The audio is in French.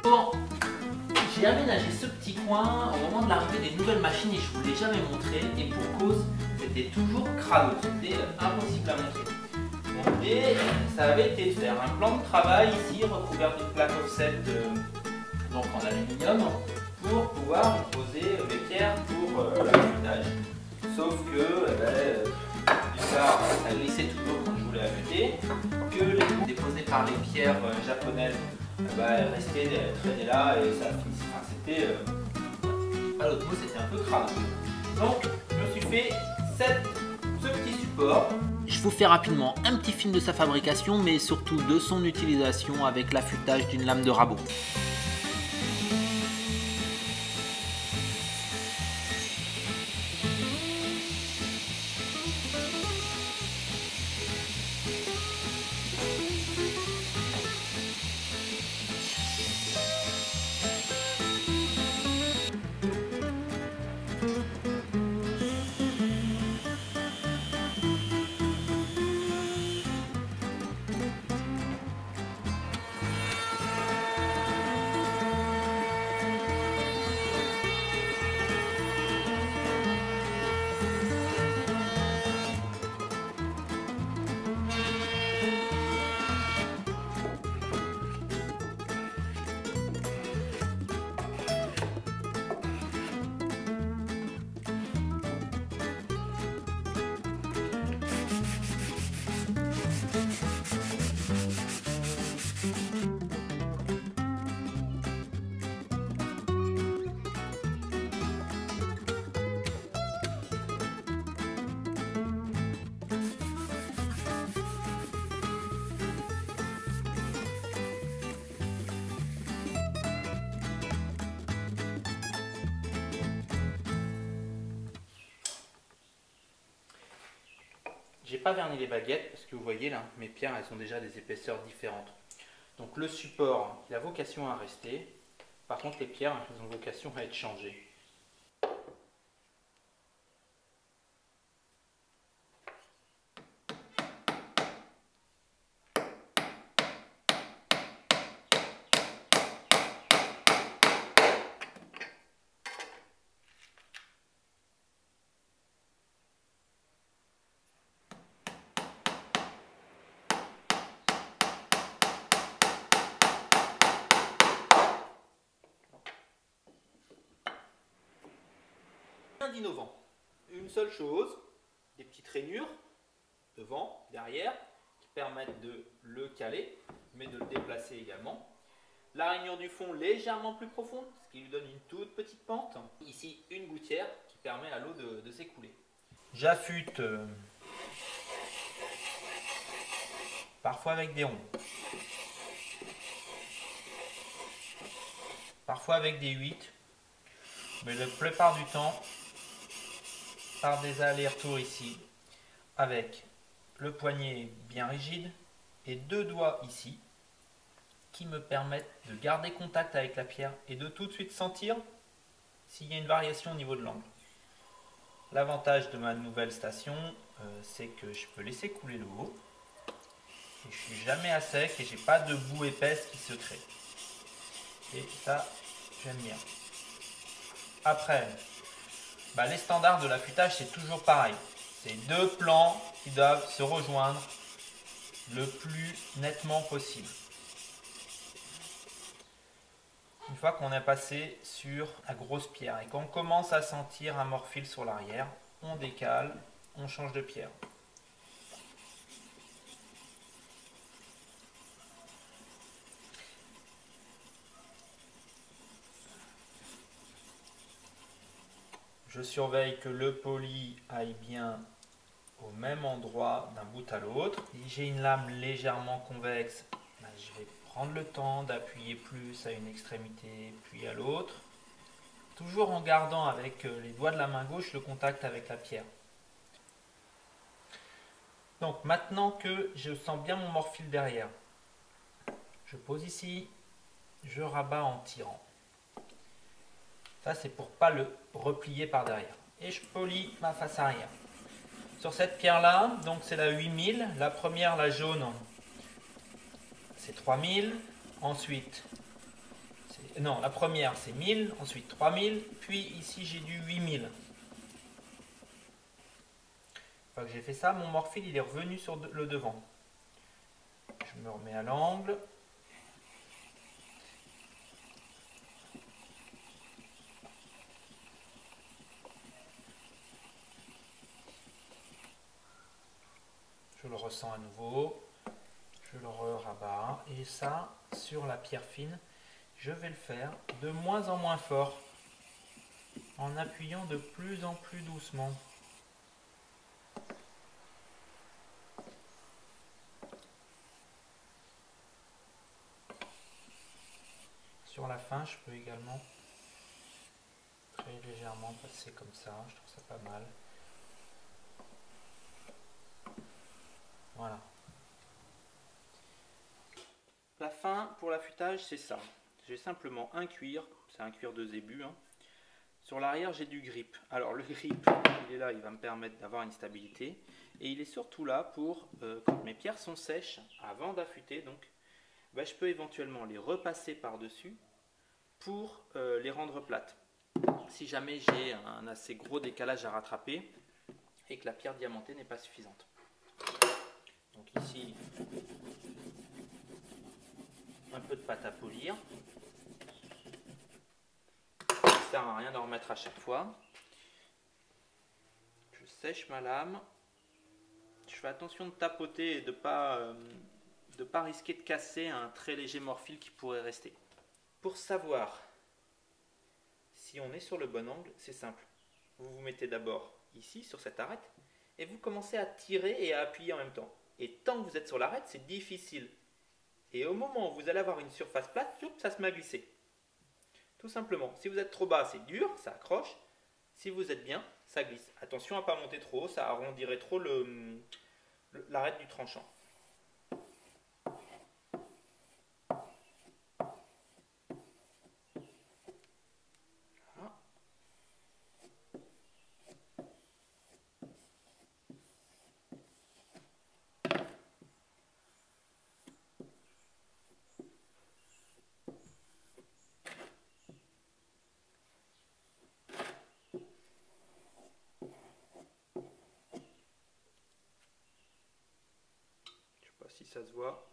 Bon, j'ai aménagé ce petit coin au moment de l'arrivée des nouvelles machines et je vous l'ai jamais montré, et pour cause, c'était toujours crado, c'était impossible à montrer. Mon idée, ça avait été de faire un plan de travail ici recouvert d'une plaque offset donc en aluminium pour pouvoir y poser les pierres pour l'affûtage. Sauf que ça glissait toujours quand je voulais affûter, que les bouts déposés par les pierres japonaises restaient traîner là et ça c'était pas l'autre mot, c'était un peu crade. Donc je me suis fait ce petit support. Je vous fais rapidement un petit film de sa fabrication, mais surtout de son utilisation avec l'affûtage d'une lame de rabot. J'ai pas verni les baguettes parce que vous voyez là, mes pierres elles ont déjà des épaisseurs différentes. Donc le support, il a vocation à rester. Par contre les pierres, elles ont vocation à être changées. Rien d'innovant. Une seule chose, des petites rainures devant, derrière, qui permettent de le caler, mais de le déplacer également. La rainure du fond légèrement plus profonde, ce qui lui donne une toute petite pente. Ici, une gouttière qui permet à l'eau de s'écouler. J'affûte parfois avec des ronds, parfois avec des 8, mais la plupart du temps, par des allers-retours ici, avec le poignet bien rigide et deux doigts ici, qui me permettent de garder contact avec la pierre et de tout de suite sentir s'il y a une variation au niveau de l'angle. L'avantage de ma nouvelle station, c'est que je peux laisser couler l'eau et je suis jamais à sec et j'ai pas de boue épaisse qui se crée. Et ça, j'aime bien. Après, les standards de l'affûtage, c'est toujours pareil. C'est deux plans qui doivent se rejoindre le plus nettement possible. Une fois qu'on est passé sur la grosse pierre et qu'on commence à sentir un morphile sur l'arrière, on décale, on change de pierre. Je surveille que le poli aille bien au même endroit d'un bout à l'autre. Si j'ai une lame légèrement convexe, je vais prendre le temps d'appuyer plus à une extrémité puis à l'autre, toujours en gardant avec les doigts de la main gauche le contact avec la pierre. Donc maintenant que je sens bien mon morphile derrière, je pose ici, je rabats en tirant. Ça c'est pour ne pas le replier par derrière. Et je polis ma face arrière. Sur cette pierre là, donc c'est la 8000, la première, la jaune, c'est 3000, ensuite non, la première c'est 1000, ensuite 3000, puis ici j'ai du 8000. Une fois que j'ai fait ça, mon morphile il est revenu sur le devant. Je me remets à l'angle. Je le ressens à nouveau. Je le rabats. Et ça, sur la pierre fine, je vais le faire de moins en moins fort, en appuyant de plus en plus doucement. Sur la fin, je peux également très légèrement passer comme ça, je trouve ça pas mal. Voilà. La fin pour l'affûtage, c'est ça. J'ai simplement un cuir, c'est un cuir de zébu. Hein. Sur l'arrière, j'ai du grip. Alors le grip, il est là, il va me permettre d'avoir une stabilité. Et il est surtout là pour, quand mes pierres sont sèches, avant d'affûter, donc, ben, je peux éventuellement les repasser par-dessus pour les rendre plates. Si jamais j'ai un assez gros décalage à rattraper et que la pierre diamantée n'est pas suffisante. Donc ici, un peu de pâte à polir. Ça ne sert à rien d'en remettre à chaque fois. Je sèche ma lame. Je fais attention de tapoter et de ne pas risquer de casser un très léger morphile qui pourrait rester. Pour savoir si on est sur le bon angle, c'est simple. Vous vous mettez d'abord ici, sur cette arête, et vous commencez à tirer et à appuyer en même temps. Et tant que vous êtes sur l'arête, c'est difficile. Et au moment où vous allez avoir une surface plate, ça se met à glisser. Tout simplement. Si vous êtes trop bas, c'est dur, ça accroche. Si vous êtes bien, ça glisse. Attention à ne pas monter trop haut, ça arrondirait trop l'arête du tranchant. Voilà. Je ne sais pas si ça se voit.